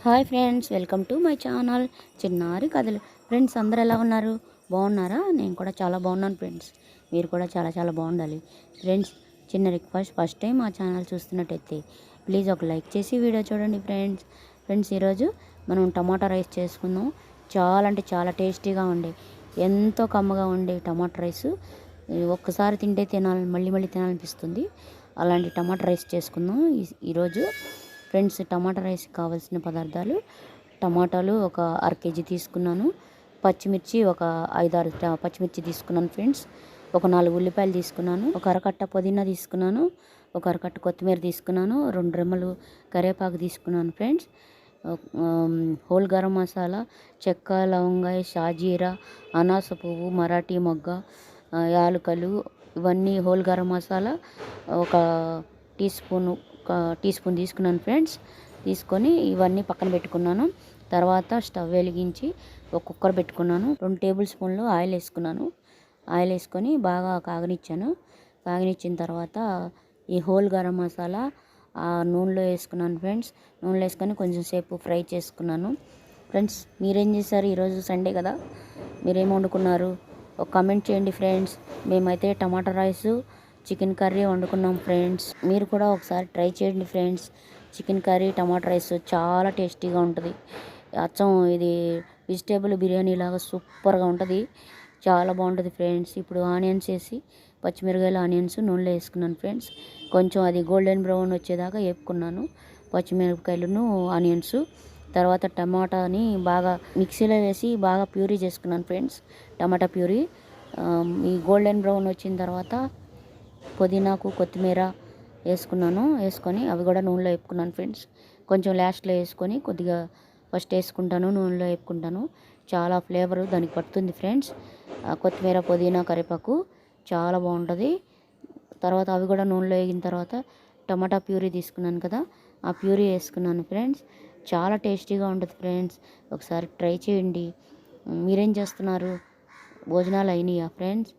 Hi friends, welcome to my channel చిన్నారి కథలు. Friends అందరూ ఎలా ఉన్నారు? బాగున్నారా? నేను కూడా చాలా బాగున్నాను ఫ్రెండ్స్. మీరు కూడా చాలా చాలా బాగుండాలి ఫ్రెండ్స్. చిన్న రిక్వెస్ట్, ఫస్ట్ టైం మా ఛానల్ చూస్తున్నట్టయితే ప్లీజ్ ఒక లైక్ చేసి వీడియో చూడండి ఫ్రెండ్స్. ఈరోజు మనం టమాటా రైస్ చేసుకుందాం. చాలా అంటే చాలా టేస్టీగా ఉండే, ఎంతో కమ్మగా ఉండే టమాటా రైస్. ఒక్కసారి తింటే మళ్ళీ మళ్ళీ తినాలనిపిస్తుంది. అలాంటి టమాటా రైస్ చేసుకుందాం ఈరోజు ఫ్రెండ్స్. టమాటా రైస్ కావాల్సిన పదార్థాలు: టమాటాలు ఒక అర కేజీ తీసుకున్నాను, పచ్చిమిర్చి ఒక 5-6 పచ్చిమిర్చి తీసుకున్నాను ఫ్రెండ్స్, ఒక 4 ఉల్లిపాయలు తీసుకున్నాను, ఒక అరకట్ట పుదీనా తీసుకున్నాను, ఒక అరకట్ట కొత్తిమీర తీసుకున్నాను, 2 రెమ్మలు కరివేపాకు తీసుకున్నాను ఫ్రెండ్స్. హోల్ గరం మసాలా, చెక్క, లవంగాయ, షాజీరా, అనాస పువ్వు, మరాఠీ మొగ్గ, యాలకులు, ఇవన్నీ హోల్ గరం మసాలా ఒక టీ స్పూన్ తీసుకున్నాను ఫ్రెండ్స్. తీసుకొని ఇవన్నీ పక్కన పెట్టుకున్నాను. తర్వాత స్టవ్ వెలిగించి ఒక కుక్కర్ పెట్టుకున్నాను. 2 టేబుల్ స్పూన్లు ఆయిల్ వేసుకున్నాను. ఆయిల్ వేసుకొని బాగా కాగనిచ్చాను. కాగనిచ్చిన తర్వాత ఈ హోల్ గరం మసాలా ఆ నూనెలో వేసుకున్నాను ఫ్రెండ్స్. నూనెలో వేసుకొని కొంచెం సేపు ఫ్రై చేసుకున్నాను ఫ్రెండ్స్. మీరేం చేశారు? ఈరోజు సండే కదా, మీరేం వండుకున్నారు? ఒక కామెంట్ చేయండి ఫ్రెండ్స్. మేమైతే టమాటా రైసు, చికెన్ కర్రీ వండుకున్నాం ఫ్రెండ్స్. మీరు కూడా ఒకసారి ట్రై చేయండి ఫ్రెండ్స్. చికెన్ కర్రీ, టమాటా రైస్ చాలా టేస్టీగా ఉంటుంది. అచ్చం ఇది వెజిటేబుల్ బిర్యానీ లాగా సూపర్గా ఉంటుంది, చాలా బాగుంటుంది ఫ్రెండ్స్. ఇప్పుడు ఆనియన్స్ వేసి, పచ్చిమిరకాయలు, ఆనియన్స్ నూనెలో వేసుకున్నాను ఫ్రెండ్స్. కొంచెం అది గోల్డెన్ బ్రౌన్ వచ్చేదాకా వేపుకున్నాను పచ్చిమిరపకాయలను, ఆనియన్స్. తర్వాత టమాటాని బాగా మిక్సీలో వేసి బాగా ప్యూరీ చేసుకున్నాను ఫ్రెండ్స్. టమాటా ప్యూరీ ఈ గోల్డెన్ బ్రౌన్ వచ్చిన తర్వాత పుదీనాకు, కొత్తిమీర వేసుకున్నాను. వేసుకొని అవి కూడా నూనెలో వేపుకున్నాను ఫ్రెండ్స్. కొంచెం లాస్ట్లో వేసుకొని కొద్దిగా ఫస్ట్ వేసుకుంటాను, నూనెలో వేపుకుంటాను. చాలా ఫ్లేవర్ దానికి పడుతుంది ఫ్రెండ్స్. కొత్తిమీర, పుదీనా, కరివేపాకు చాలా బాగుంటుంది. తర్వాత అవి కూడా నూనెలో వేగిన తర్వాత టమాటా ప్యూరీ తీసుకున్నాను కదా, ఆ ప్యూరీ వేసుకున్నాను ఫ్రెండ్స్. చాలా టేస్టీగా ఉంటుంది ఫ్రెండ్స్. ఒకసారి ట్రై చేయండి. మీరేం చేస్తున్నారు? భోజనాలు అయినాయా ఫ్రెండ్స్?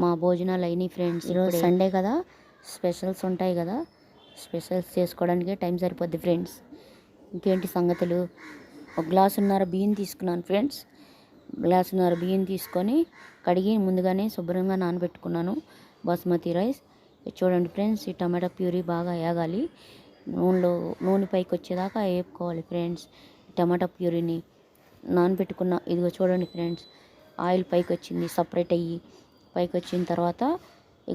మా భోజనాలు అయినాయి ఫ్రెండ్స్. ఈరోజు సండే కదా, స్పెషల్స్ ఉంటాయి కదా, స్పెషల్స్ చేసుకోవడానికే టైం సరిపోద్ది ఫ్రెండ్స్. ఇంకేంటి సంగతులు? ఒక గ్లాసున్నర బియ్యం తీసుకున్నాను ఫ్రెండ్స్. గ్లాసున్నర బియ్యం తీసుకొని కడిగి ముందుగానే శుభ్రంగా నానబెట్టుకున్నాను బాస్మతి రైస్. చూడండి ఫ్రెండ్స్, ఈ టమాటా ప్యూరీ బాగా వేగాలి. నూనె పైకి వచ్చేదాకా వేపుకోవాలి ఫ్రెండ్స్. టమాటా ప్యూరీని నానబెట్టుకున్న ఇదిగో చూడండి ఫ్రెండ్స్, ఆయిల్ పైకి వచ్చింది సపరేట్ అయ్యి. పైకి వచ్చిన తర్వాత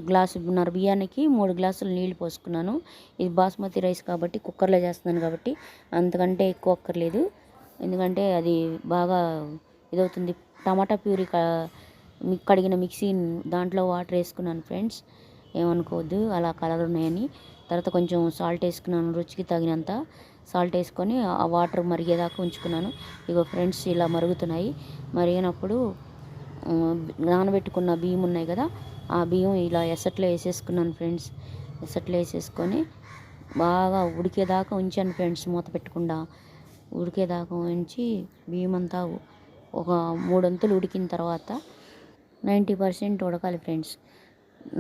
గ్లాసున్నర బియ్యానికి 3 గ్లాసులు నీళ్లు పోసుకున్నాను. ఇది బాస్మతి రైస్ కాబట్టి కుక్కర్లో చేస్తున్నాను కాబట్టి అంతకంటే ఎక్కువ అక్కర్లేదు, ఎందుకంటే అది బాగా ఇదవుతుంది. టమాటా ప్యూరీ కడిగిన మిక్సీ దాంట్లో వాటర్ వేసుకున్నాను ఫ్రెండ్స్, ఏమనుకోవద్దు అలా కలర్ ఉన్నాయని. తర్వాత కొంచెం సాల్ట్ వేసుకున్నాను, రుచికి తగినంత సాల్ట్ వేసుకొని ఆ వాటర్ మరిగేదాకా ఉంచుకున్నాను. ఇగో ఫ్రెండ్స్ ఇలా మరుగుతున్నాయి. మరిగినప్పుడు నానబెట్టుకున్న బియ్యం ఉన్నాయి కదా, ఆ బియ్యం ఇలా ఎసట్లో వేసేసుకున్నాను ఫ్రెండ్స్. ఎసట్లో వేసేసుకొని బాగా ఉడికేదాకా ఉంచాను ఫ్రెండ్స్. మూత పెట్టకుండా ఉడికేదాకా ఉంచి బియ్యం అంతా ఒక 3 వంతులు ఉడికిన తర్వాత 90% ఉడకాలి ఫ్రెండ్స్.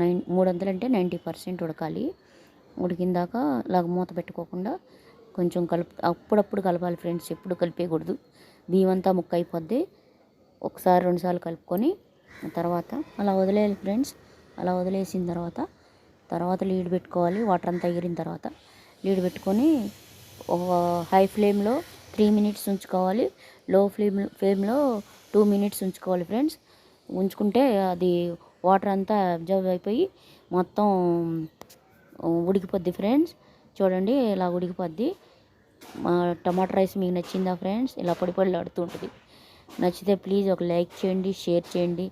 3 వంతులు అంటే 90% ఉడకాలి. ఉడికిన దాకా ఇలాగ మూత పెట్టుకోకుండా కొంచెం అప్పుడప్పుడు కలపాలి ఫ్రెండ్స్, ఎప్పుడు కలిపేయకూడదు. బియ్యం అంతా ముక్క అయిపోద్ది. ఒకసారి 2 సార్లు కలుపుకొని తర్వాత అలా వదిలేయాలి ఫ్రెండ్స్. అలా వదిలేసిన తర్వాత లీడ్ పెట్టుకోవాలి. వాటర్ అంతా ఎగిరిన తర్వాత లీడ్ పెట్టుకొని హై ఫ్లేమ్లో 3 మినిట్స్ ఉంచుకోవాలి. లో ఫ్లేమ్లో 2 మినిట్స్ ఉంచుకోవాలి ఫ్రెండ్స్. ఉంచుకుంటే అది వాటర్ అంతా అబ్జర్వ్ అయిపోయి మొత్తం ఉడికిపోద్ది ఫ్రెండ్స్. చూడండి ఇలా ఉడికిపోద్ది. మా టమాటా రైస్ మీకు నచ్చిందా ఫ్రెండ్స్? ఇలా పొడి పొడిలాడుతూ ఉంటుంది. నచ్చితే ప్లీజ్ ఒక లైక్ చేయండి, షేర్ చేయండి,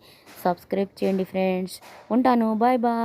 సబ్స్క్రైబ్ చేయండి ఫ్రెండ్స్. ఉంటాను, బాయ్ బాయ్.